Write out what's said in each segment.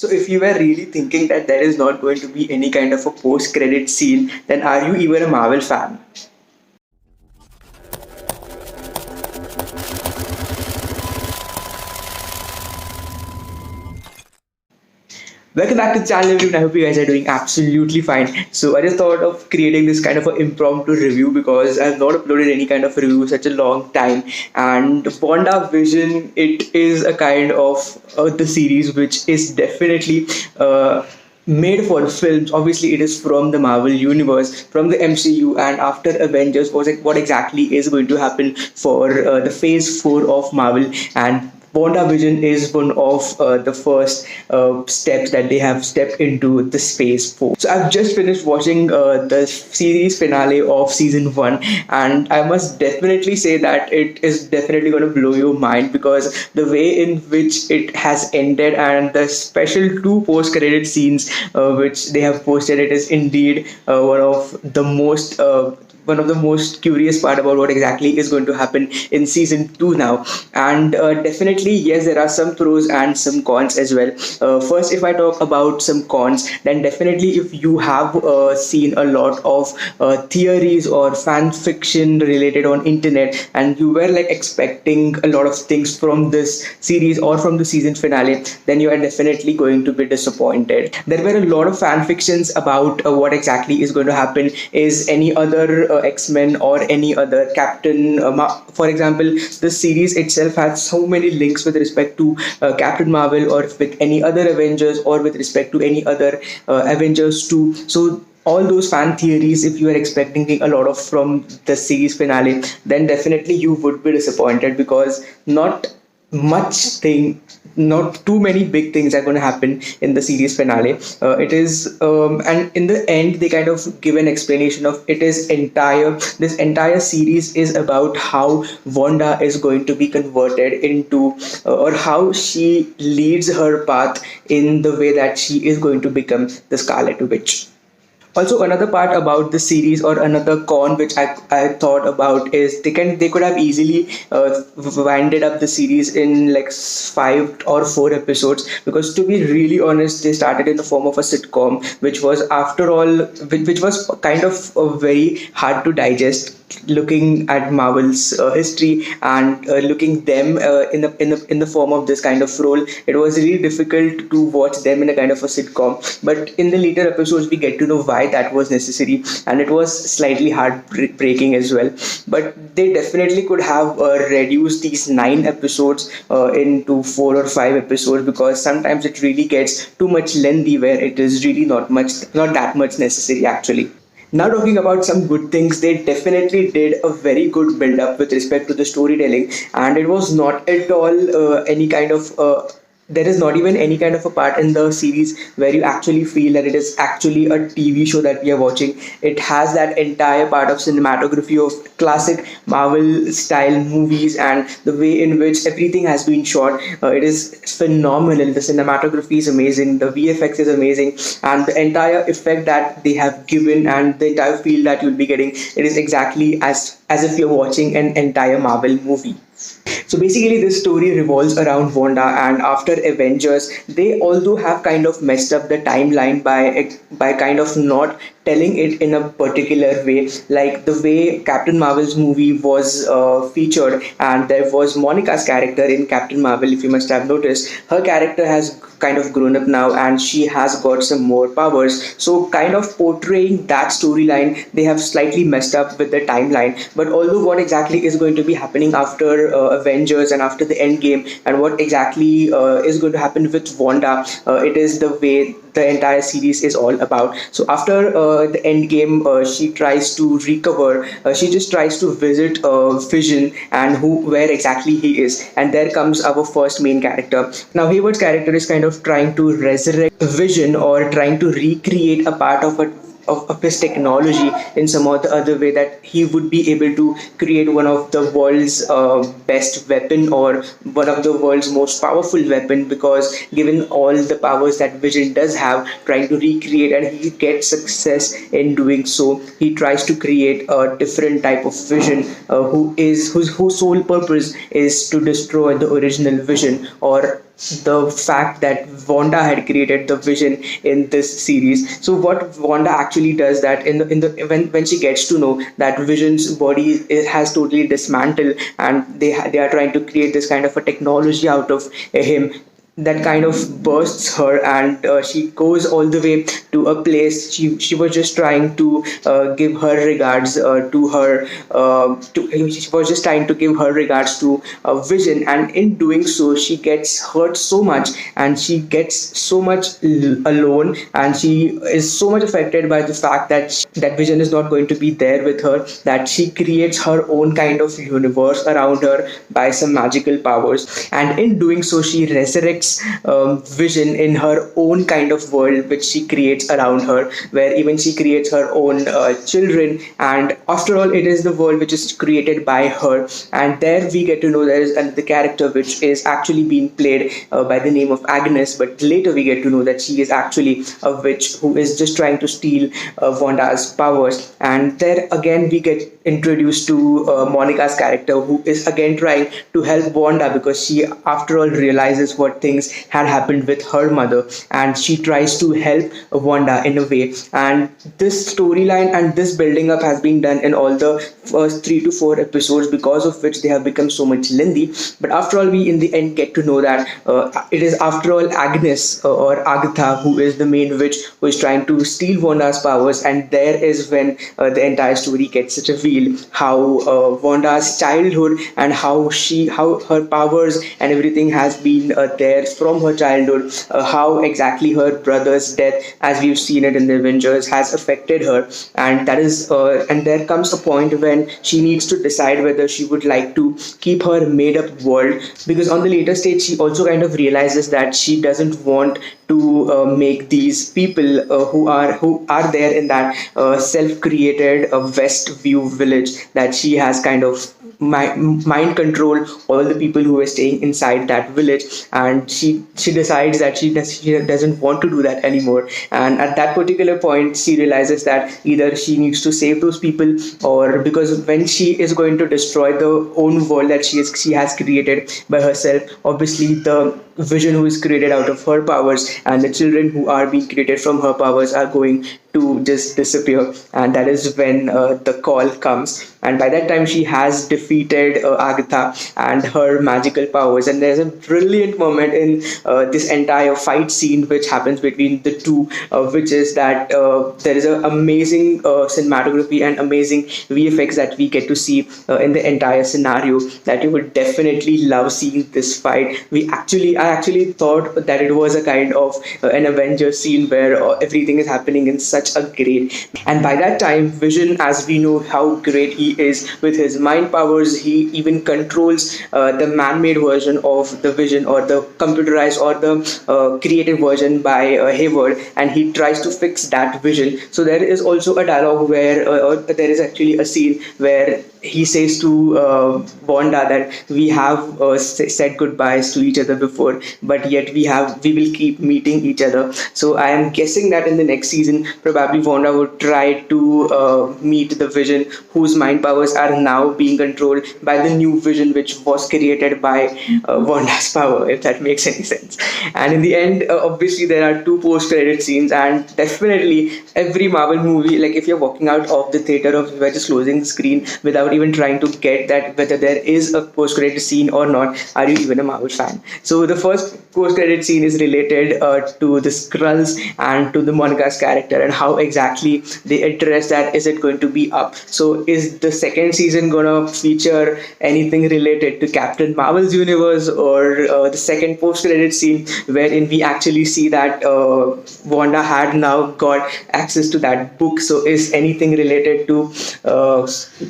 So if you were really thinking that there is not going to be any kind of a post-credit scene, then are you even a Marvel fan? Welcome back to the channel, everyone. I hope you guys are doing absolutely fine. So I just thought of creating this kind of an impromptu review because I've not uploaded any kind of review such a long time. And WandaVision, it is a kind of the series which is definitely made for films. Obviously, it is from the Marvel universe, from the MCU, and after Avengers, was it what exactly is going to happen for the Phase 4 of Marvel, and WandaVision is one of the first steps that they have stepped into the Phase 4. So I've just finished watching the series finale of season 1, and I must definitely say that it is definitely going to blow your mind because the way in which it has ended and the special two post-credit scenes which they have posted, it is indeed one of the most curious part about what exactly is going to happen in season 2 now. And definitely, yes, there are some pros and some cons as well. First, if I talk about some cons, then definitely if you have seen a lot of theories or fan fiction related on internet, and you were like expecting a lot of things from this series or from the season finale, then you are definitely going to be disappointed. There were a lot of fan fictions about what exactly is going to happen. Is any other X-Men or any other Captain, for example, the series itself has so many links with respect to Captain Marvel or with any other Avengers or with respect to any other Avengers too. So all those fan theories, if you are expecting a lot of from the series finale, then definitely you would be disappointed because much thing not too many big things are going to happen in the series finale. It is and in the end they kind of give an explanation of it is entire this entire series is about how Wanda is going to be converted into or how she leads her path in the way that she is going to become the Scarlet Witch. Also, another part about the series or another con which I thought about is they could have easily winded up the series in like 5 or 4 episodes, because to be really honest, they started in the form of a sitcom which was after all which was kind of very hard to digest, looking at Marvel's history and looking them in the form of this kind of role. It was really difficult to watch them in a kind of a sitcom. But in the later episodes, we get to know why that was necessary, and it was slightly heartbreaking as well. But they definitely could have reduced these 9 episodes into 4 or 5 episodes, because sometimes it really gets too much lengthy where it is really not that much necessary actually. Now, talking about some good things, they definitely did a very good build up with respect to the storytelling, and it was not at all any kind of there is not even any kind of a part in the series where you actually feel that it is actually a TV show that we are watching. It has that entire part of cinematography of classic Marvel style movies, and the way in which everything has been shot. It is phenomenal. The cinematography is amazing, the VFX is amazing, and the entire effect that they have given and the entire feel that you'll be getting, it is exactly as if you're watching an entire Marvel movie. So basically, this story revolves around Wanda, and after Avengers, they although have kind of messed up the timeline by kind of not telling it in a particular way, like the way Captain Marvel's movie was featured, and there was Monica's character in Captain Marvel. If you must have noticed, her character has kind of grown up now and she has got some more powers. So, kind of portraying that storyline, they have slightly messed up with the timeline. But although what exactly is going to be happening after Avengers and after the end game, and what exactly is going to happen with Wanda, it is the way the entire series is all about. So after the end game, she tries to recover. She just tries to visit Vision and where exactly he is, and there comes our first main character. Now Hayward's character is kind of trying to resurrect Vision or trying to recreate a part of his technology in some or the other way, that he would be able to create one of the world's best weapon or one of the world's most powerful weapon, because given all the powers that Vision does have, trying to recreate, and he gets success in doing so, he tries to create a different type of Vision whose sole purpose is to destroy the original Vision, or the fact that Wanda had created the Vision in this series. So what Wanda actually does that in the when she gets to know that Vision's body has totally dismantled, and they are trying to create this kind of a technology out of him, that kind of bursts her, and she goes all the way to a place. She was just trying to give her regards to her she was just trying to give her regards to Vision, and in doing so she gets hurt so much, and she gets so much alone, and she is so much affected by the fact that that Vision is not going to be there with her, that she creates her own kind of universe around her by some magical powers, and in doing so she resurrects Vision in her own kind of world which she creates around her, where even she creates her own children, and after all it is the world which is created by her. And there we get to know there is another character which is actually being played by the name of Agnes, but later we get to know that she is actually a witch who is just trying to steal Wanda's powers. And there again we get introduced to Monica's character, who is again trying to help Wanda because she after all realizes what things had happened with her mother, and she tries to help Wanda in a way. And this storyline and this building up has been done in all the first 3 to 4 episodes, because of which they have become so much lengthy. But after all, we in the end get to know that it is after all Agnes or Agatha who is the main witch who is trying to steal Wanda's powers, and there is when the entire story gets revealed, how Wanda's childhood and how her powers and everything has been there from her childhood, how exactly her brother's death, as we've seen it in the Avengers, has affected her. And that is and there comes a point when she needs to decide whether she would like to keep her made up world, because on the later stage she also kind of realizes that she doesn't want to make these people who are there in that self-created Westview village, that she has kind of mind control all the people who were staying inside that village, and she decides that she doesn't want to do that anymore. And at that particular point she realizes that either she needs to save those people, or because when she is going to destroy the own world that she has created by herself, obviously the Vision who is created out of her powers and the children who are being created from her powers are going to just disappear. And that is when the call comes, and by that time she has defeated Agatha and her magical powers. And there's a brilliant moment in this entire fight scene which happens between the two witches, that there is an amazing cinematography and amazing VFX that we get to see in the entire scenario, that you would definitely love seeing this fight. I actually thought that it was a kind of an Avengers scene where everything is happening in such a great. And by that time, Vision, as we know how great he is with his mind powers, he even controls the man-made version of the Vision, or the computerized or the created version by Hayward, and he tries to fix that Vision. So there is also a dialogue where there is actually a scene where he says to Wanda that we have said goodbyes to each other before, but yet we will keep meeting each other. So I am guessing that in the next season, probably Wanda would try to meet the Vision whose mind powers are now being controlled by the new Vision which was created by Wanda's power, if that makes any sense. And in the end, obviously there are two post-credit scenes, and definitely every Marvel movie, like if you're walking out of the theater or if you're just closing the screen without even trying to get that whether there is a post-credit scene or not, are you even a Marvel fan? So the first post-credit scene is related to the Skrulls and to the Monica's character, and how exactly they address that. Is it going to be up? So is the second season gonna feature anything related to Captain Marvel's universe, or the second post-credit scene wherein we actually see that Wanda had now got access to that book? So is anything related to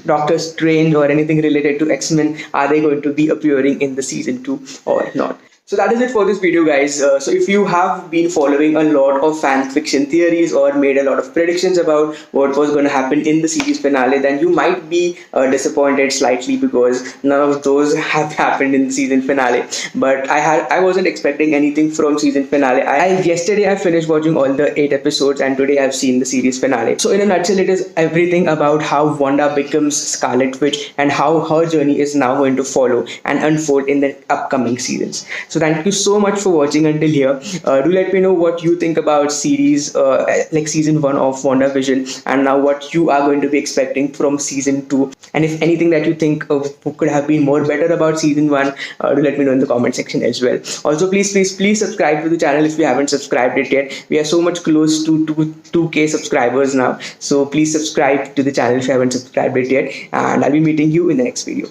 Doctor Strange or anything related to X-Men, are they going to be appearing in the season 2 or not? So that is it for this video, guys. So if you have been following a lot of fan fiction theories or made a lot of predictions about what was going to happen in the series finale, then you might be disappointed slightly because none of those have happened in the season finale. But I wasn't expecting anything from season finale. Yesterday I finished watching all the 8 episodes, and today I've seen the series finale. So in a nutshell, it is everything about how Wanda becomes Scarlet Witch and how her journey is now going to follow and unfold in the upcoming seasons. So So thank you so much for watching until here. Do let me know what you think about series like season 1 of WandaVision, and now what you are going to be expecting from season 2, and if anything that you think of could have been more better about season 1, do let me know in the comment section as well. Also, please subscribe to the channel if you haven't subscribed it yet. We are so much close to 2k subscribers now, so please subscribe to the channel if you haven't subscribed it yet, and I'll be meeting you in the next video.